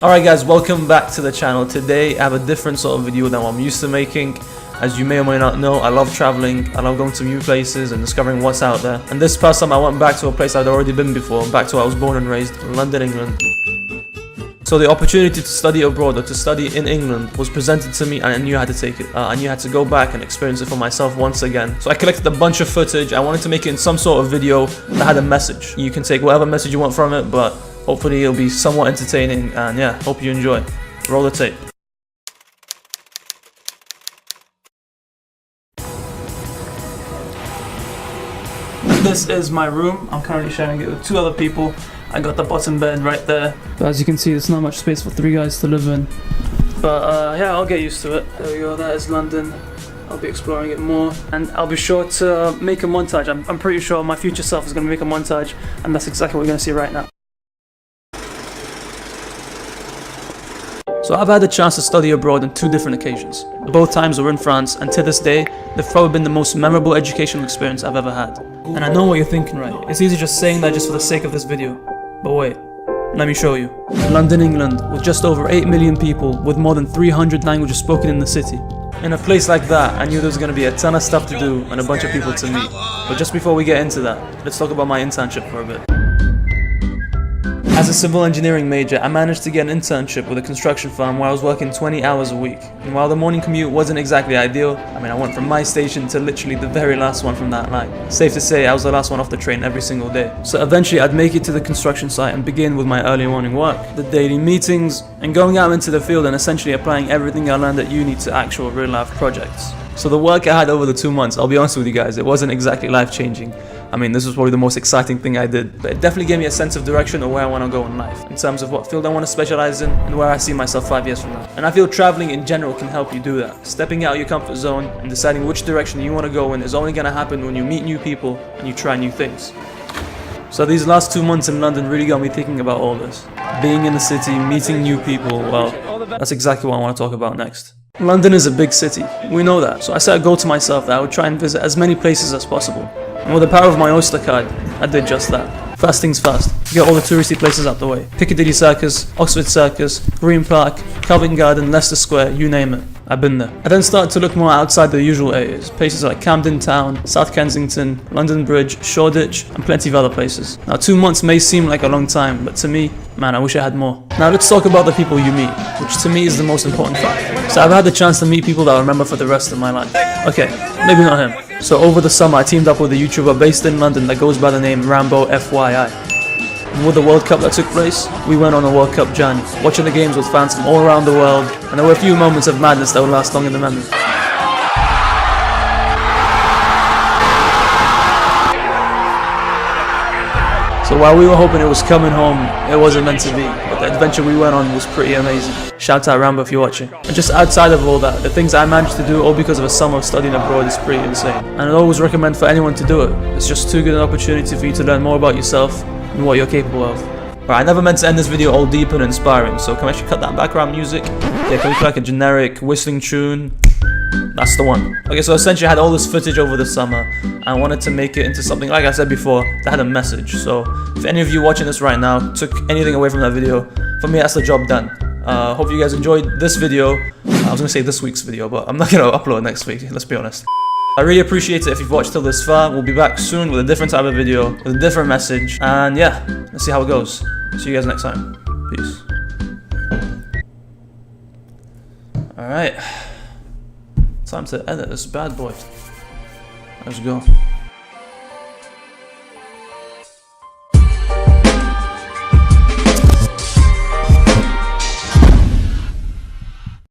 Alright guys, welcome back to the channel. Today I have a different sort of video than what I'm used to making. As you may or may not know, I love traveling, I love going to new places and discovering what's out there. And this past time I went back to a place I'd already been before, back to where I was born and raised, London, England. So the opportunity to study abroad or to study in England was presented to me and I knew I had to take it. I knew I had to go back and experience it for myself once again. So I collected a bunch of footage. I wanted to make it in some sort of video that had a message. You can take whatever message you want from it, but hopefully it'll be somewhat entertaining, and yeah, hope you enjoy. Roll the tape. This is my room. I'm currently sharing it with two other people. I got the bottom bed right there. But as you can see, there's not much space for three guys to live in. But yeah, I'll get used to it. There we go, that is London. I'll be exploring it more, and I'll be sure to make a montage. I'm pretty sure my future self is going to make a montage, and that's exactly what we're going to see right now. So I've had the chance to study abroad on two different occasions. Both times were in France, and to this day, they've probably been the most memorable educational experience I've ever had. And I know what you're thinking, right? It's easy just saying that just for the sake of this video. But wait, let me show you. London, England, with just over 8 million people, with more than 300 languages spoken in the city. In a place like that, I knew there was going to be a ton of stuff to do and a bunch of people to meet. But just before we get into that, let's talk about my internship for a bit. As a civil engineering major, I managed to get an internship with a construction firm where I was working 20 hours a week. And while the morning commute wasn't exactly ideal, I went from my station to literally the very last one from that line. Safe to say, I was the last one off the train every single day. So eventually I'd make it to the construction site and begin with my early morning work, the daily meetings, and going out into the field and essentially applying everything I learned at uni to actual real life projects. So the work I had over the 2 months, I'll be honest with you guys, it wasn't exactly life-changing. This was probably the most exciting thing I did, but it definitely gave me a sense of direction of where I want to go in life, in terms of what field I want to specialize in and where I see myself 5 years from now. And I feel traveling in general can help you do that. Stepping out of your comfort zone and deciding which direction you want to go in is only going to happen when you meet new people and you try new things. So these last 2 months in London really got me thinking about all this. Being in the city, meeting new people, well, that's exactly what I want to talk about next. London is a big city, we know that, so I set a goal to myself that I would try and visit as many places as possible. And with the power of my Oyster card, I did just that. First things first, get all the touristy places out the way. Piccadilly Circus, Oxford Circus, Green Park, Covent Garden, Leicester Square, you name it. I've been there. I then started to look more outside the usual areas, places like Camden Town, South Kensington, London Bridge, Shoreditch, and plenty of other places. Now 2 months may seem like a long time, but to me, man, I wish I had more. Now let's talk about the people you meet, which to me is the most important fact. So I've had the chance to meet people that I'll remember for the rest of my life. Okay, maybe not him. So over the summer I teamed up with a YouTuber based in London that goes by the name Rambo FYI. And with the World Cup that took place, we went on a World Cup journey, watching the games with fans from all around the world, and there were a few moments of madness that will last long in the memory. So while we were hoping it was coming home, it wasn't meant to be, but the adventure we went on was pretty amazing. Shout out Rambo if you're watching. And just outside of all that, the things I managed to do all because of a summer of studying abroad is pretty insane. And I'd always recommend for anyone to do it. It's just too good an opportunity for you to learn more about yourself and what you're capable of. Right, I never meant to end this video all deep and inspiring, so can we actually cut that background music? Yeah, can we play like a generic whistling tune? That's the one. Okay, so essentially I had all this footage over the summer. I wanted to make it into something, like I said before, that had a message. So if any of you watching this right now took anything away from that video, for me that's the job done. Hope you guys enjoyed this video. I was going to say this week's video, but I'm not going to upload next week, let's be honest. I really appreciate it if you've watched till this far. We'll be back soon with a different type of video, with a different message. And yeah, let's see how it goes. See you guys next time. Peace. Alright. Time to edit this bad boy. Let's go.